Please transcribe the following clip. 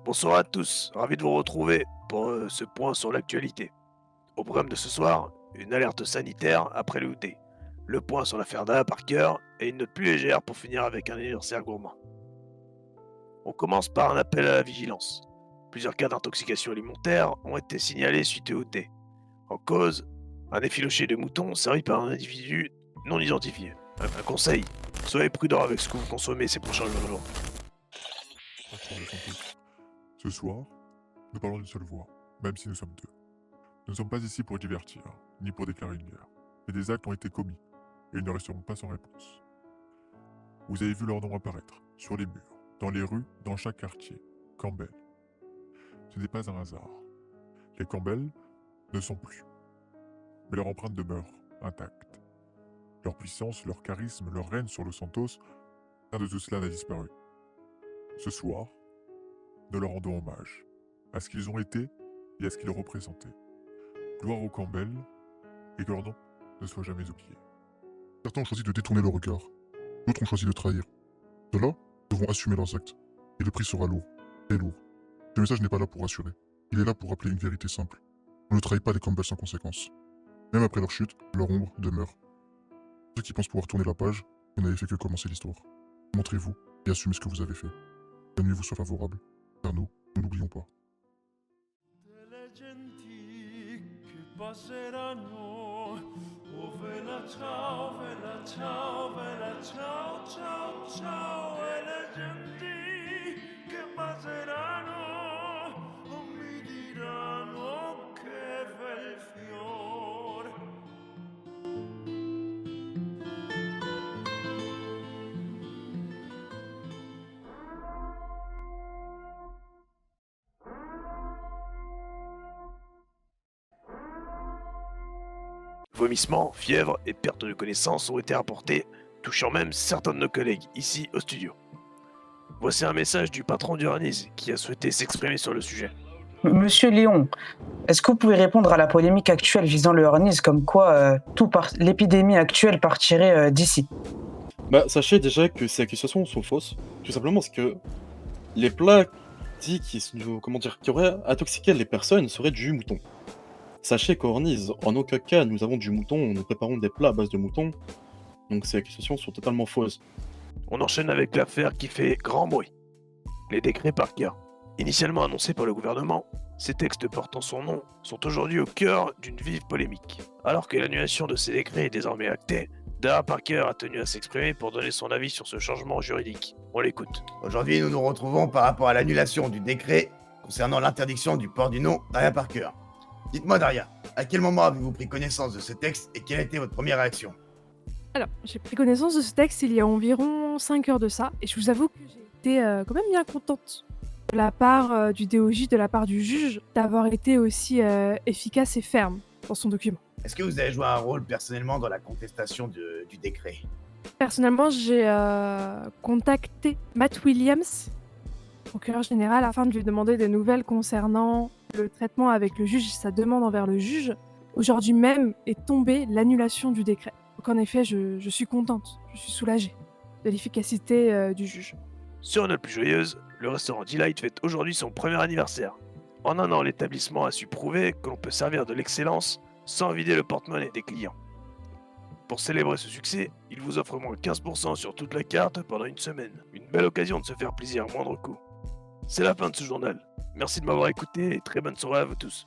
Bonsoir à tous, ravi de vous retrouver pour ce point sur l'actualité. Au programme de ce soir, une alerte sanitaire après le goûter, le point sur l'affaire d'Anna Parker et une note plus légère pour finir avec un anniversaire gourmand. On commence par un appel à la vigilance. Plusieurs cas d'intoxication alimentaire ont été signalés suite au thé. En cause, un effiloché de mouton servi par un individu non identifié. Un conseil, soyez prudent avec ce que vous consommez ces prochains jours. Patron de santé. Ce soir, nous parlons d'une seule voix, même si nous sommes deux. Nous ne sommes pas ici pour divertir, ni pour déclarer une guerre. Mais des actes ont été commis, et ils ne resteront pas sans réponse. Vous avez vu leur nom apparaître, sur les murs, dans les rues, dans chaque quartier. Campbell. Ce n'est pas un hasard. Les Campbell ne sont plus. Mais leur empreinte demeure intacte. Leur puissance, leur charisme, leur règne sur Los Santos, rien de tout cela n'a disparu. Ce soir, nous leur rendons hommage à ce qu'ils ont été et à ce qu'ils représentaient. Gloire aux Campbell et que leur nom ne soit jamais oublié. Certains ont choisi de détourner le regard, d'autres ont choisi de trahir. Ceux-là devront assumer leurs actes, et le prix sera lourd, très lourd. Ce message n'est pas là pour rassurer, il est là pour rappeler une vérité simple. On ne trahit pas les Campbell sans conséquence. Même après leur chute, leur ombre demeure. Ceux qui pensent pouvoir tourner la page, vous n'avez fait que commencer l'histoire. Montrez-vous et assumez ce que vous avez fait. Que la nuit vous soit favorable, car nous n'oublions pas. Delle genti che passeranno, oh vela ciao, vela ciao, vela ciao, ciao, ciao, e le genti che passeranno, oh mi diranno che bel fiore. Vomissements, fièvre et perte de connaissance ont été rapportés, touchant même certains de nos collègues ici au studio. Voici un message du patron du Harnis qui a souhaité s'exprimer sur le sujet. Monsieur Léon, est-ce que vous pouvez répondre à la polémique actuelle visant le hernis, comme quoi l'épidémie actuelle partirait d'ici? Sachez déjà que ces accusations sont fausses, tout simplement parce que les plats dits qui auraient intoxiqué les personnes seraient du mouton. Sachez qu'au Horniz, en aucun cas nous avons du mouton, nous préparons des plats à base de mouton, donc ces accusations sont totalement fausses. On enchaîne avec l'affaire qui fait grand bruit. Les décrets Parker. Initialement annoncés par le gouvernement, ces textes portant son nom sont aujourd'hui au cœur d'une vive polémique. Alors que l'annulation de ces décrets est désormais actée, Dara Parker a tenu à s'exprimer pour donner son avis sur ce changement juridique. On l'écoute. Aujourd'hui, nous nous retrouvons par rapport à l'annulation du décret concernant l'interdiction du port du nom Daria Parker. Dites-moi Daria, à quel moment avez-vous pris connaissance de ce texte et quelle a été votre première réaction? Alors, j'ai pris connaissance de ce texte il y a environ 5 heures de ça, et je vous avoue que j'ai été quand même bien contente de la part du DOJ, de la part du juge, d'avoir été aussi efficace et ferme dans son document. Est-ce que vous avez joué un rôle personnellement dans la contestation du décret? Personnellement, j'ai contacté Matt Williams, procureur général, afin de lui demander des nouvelles concernant le traitement avec le juge et sa demande envers le juge. Aujourd'hui même est tombée l'annulation du décret. Donc en effet, je suis contente, je suis soulagée de l'efficacité du juge. Sur une note plus joyeuse, le restaurant Delight fête aujourd'hui son premier anniversaire. En un an, l'établissement a su prouver que l'on peut servir de l'excellence sans vider le porte-monnaie des clients. Pour célébrer ce succès, il vous offre moins 15% sur toute la carte pendant une semaine. Une belle occasion de se faire plaisir à moindre coût. C'est la fin de ce journal. Merci de m'avoir écouté et très bonne soirée à vous tous.